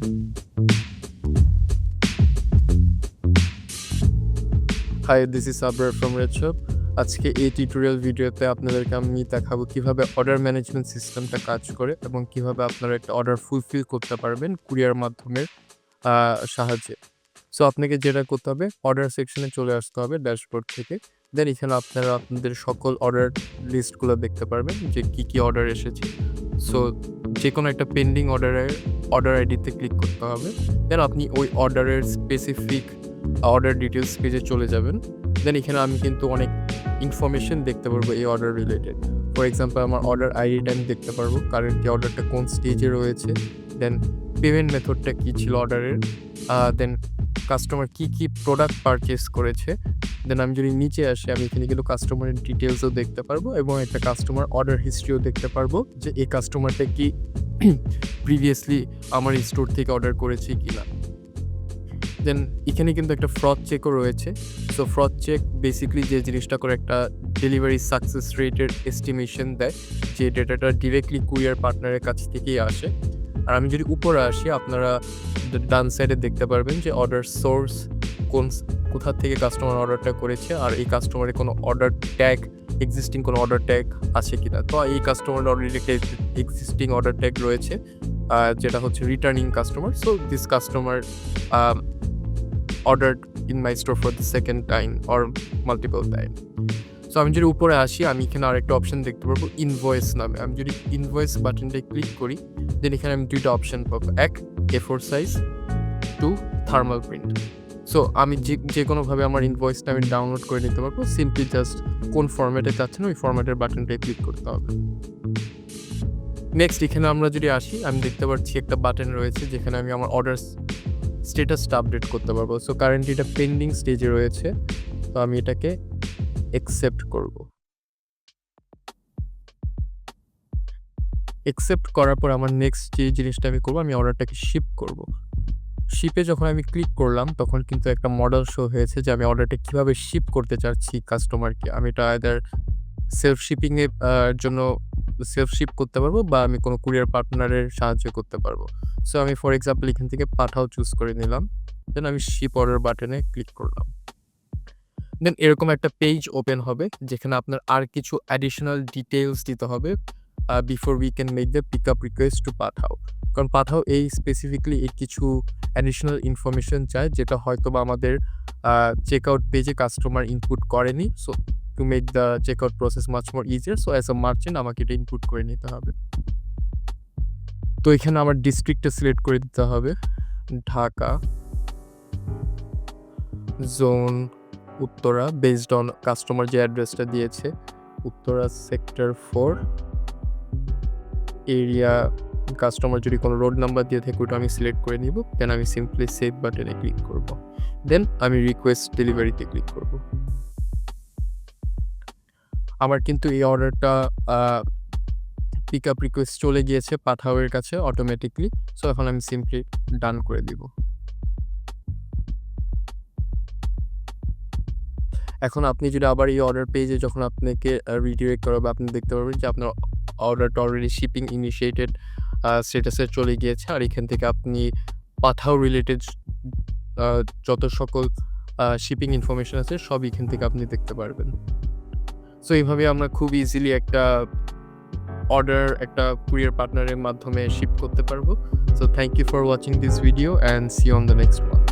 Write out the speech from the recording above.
Hi, this is Sabir from Redshop. আজকে এই tutorial ভিডিওতে আপনাদেরকে আমি দেখাবো কিভাবে অর্ডার ম্যানেজমেন্ট সিস্টেমটা কাজ করে এবং কিভাবে আপনারা একটা অর্ডার ফুলফিল করতে পারবেন কুরিয়ার মাধ্যমে সাহায্যে। সো আপনাকে যেটা করতে হবে, অর্ডার সেকশনে চলে আসতে হবে ড্যাশবোর্ড থেকে। দেন এখানে আপনারা আপনাদের সকল অর্ডার লিস্টগুলো দেখতে পারবেন যে কী অর্ডার এসেছে। সো যেকোনো একটা পেন্ডিং অর্ডার আইডিতে ক্লিক করতে হবে। দেন আপনি ওই অর্ডারের স্পেসিফিক অর্ডার ডিটেলস পেজে চলে যাবেন। দেন এখানে আমি কিন্তু অনেক ইনফরমেশন দেখতে পারবো এই অর্ডার রিলেটেড। ফর এক্সাম্পল, আমার অর্ডার আইডিটা আমি দেখতে পারবো, কারেন্টলি অর্ডারটা কোন স্টেজে রয়েছে, দেন পেমেন্ট মেথডটা কী ছিল অর্ডারের, দেন কাস্টমার কী প্রোডাক্ট পারচেস করেছে। দেন আমি যদি নিচে আসি, আমি এখানে কিন্তু কাস্টমারের ডিটেলসও দেখতে পারবো এবং একটা কাস্টমার অর্ডার হিস্ট্রিও দেখতে পারবো যে এই কাস্টমারটা কি প্রিভিয়াসলি আমার স্টোর থেকে অর্ডার করেছে কি না। দেন এখানে কিন্তু একটা ফ্রড চেকও রয়েছে। সো ফ্রড চেক বেসিক্যালি যে জিনিসটা করে, একটা ডেলিভারি সাকসেস রেটের এস্টিমেশন দেয়, যে ডেটাটা ডিরেক্টলি কুরিয়ার পার্টনারের কাছ থেকেই আসে। আর আমি যদি উপরে আসি, আপনারা ডান সাইডে দেখতে পারবেন যে অর্ডার সোর্স কোথা থেকে কাস্টমার অর্ডারটা করেছে, আর এই কাস্টমারের কোনো অর্ডার ট্যাগ, এক্সিস্টিং কোনো অর্ডার ট্যাগ আছে কিনা। তো এই কাস্টমার অলরেডি একটা এক্সিস্টিং অর্ডার ট্যাগ রয়েছে, যেটা হচ্ছে returning customer. So this customer ordered in my store for the second time or multiple time. So আমি যদি উপরে আসি, আমি এখানে আরেকটা অপশন দেখতে পারবো ইনভয়েস নামে। আমি যদি ইনভয়েস বাটনটায় ক্লিক করি, দেন এখানে আমি দুইটা অপশন পাবো, এক A4 size, 2 thermal print. So আমি যে কোনোভাবে আমার ইনভয়েসটা আমি ডাউনলোড করে নিতে পারবো। সিম্পলি জাস্ট কোন ফরম্যাটে চাচ্ছেন ওই ফরম্যাটের বাটনটায় ক্লিক করতে হবে। নেক্সট এখানে আমরা যদি আসি, আমি দেখতে পাচ্ছি একটা বাটন রয়েছে যেখানে আমি আমার অর্ডার স্ট্যাটাসটা আপডেট করতে পারবো। সো কারেন্টলি এটা পেন্ডিং স্টেজে রয়েছে, তো আমি এটাকে অ্যাকসেপ্ট করব। অ্যাকসেপ্ট করার পর আমার নেক্সট যে জিনিসটা আমি করবো, আমি অর্ডারটাকে শিপ করব। শিপে যখন আমি ক্লিক করলাম, তখন কিন্তু একটা মডেল শো হয়েছে যে আমি অর্ডারটা কীভাবে শিপ করতে চাচ্ছি কাস্টমারকে। আমি এটা আইদার সেলফ শিপিংয়ের জন্য সেলফ শিপ করতে পারবো, বা আমি কোনো কুরিয়ার পার্টনারের সাহায্য করতে পারবো। সো আমি ফর এক্সাম্পল এখান থেকে পাঠাও চুজ করে নিলাম। দেন আমি শিপ অর্ডার বাটনে ক্লিক করলাম। দেন এরকম একটা পেজ ওপেন হবে যেখানে আপনার আর কিছু অ্যাডিশনাল ডিটেলস দিতে হবে before we can make the pick up request to Pathao. কারণ পাঠাও এই স্পেসিফিকলি এই কিছু অ্যাডিশনাল ইনফরমেশন চায়, যেটা হয়তো বা আমাদের চেক আউট পেজে কাস্টমার ইনপুট করেনি। So to make the check out process much more easier, so as a merchant আমাকে এটা ইনপুট করে নিতে হবে। তো এখানে আমার ডিস্ট্রিক্টটা সিলেক্ট করে দিতে হবে, Dhaka, zone Uttara, based on customer যে অ্যাড্রেসটা দিয়েছে, উত্তরা সেক্টর 4 এরিয়া। কাস্টমার যদি কোনো রোড নাম্বার দিয়ে থাকে ওটা আমি সিলেক্ট করে নিব। দেন আমি সিম্পলি সেভ বাটনে ক্লিক করব। দেন আমি রিকোয়েস্ট ডেলিভারিতে ক্লিক করব। আমার কিন্তু এই অর্ডারটা পিক আপ রিকোয়েস্ট চলে গিয়েছে পাঠাওয়ের কাছে অটোমেটিকলি। সো এখন আমি সিম্পলি ডান করে দিব। এখন আপনি যদি আবার এই অর্ডার পেজে যখন আপনাকে রিডিরেক্ট করাবে, আপনি দেখতে পারবেন যে আপনার অর্ডারটা অলরেডি শিপিং ইনিশিয়েটেড স্ট্যাটাসে চলে গিয়েছে। আর এখান থেকে আপনি পাঠাও রিলেটেড যত সকল শিপিং ইনফরমেশন আছে সব এখান থেকে আপনি দেখতে পারবেন। সো এইভাবে আমরা খুব ইজিলি একটা অর্ডার একটা কুরিয়ার পার্টনারের মাধ্যমে শিপ করতে পারবো। So thank you for watching this video and see you on the next one.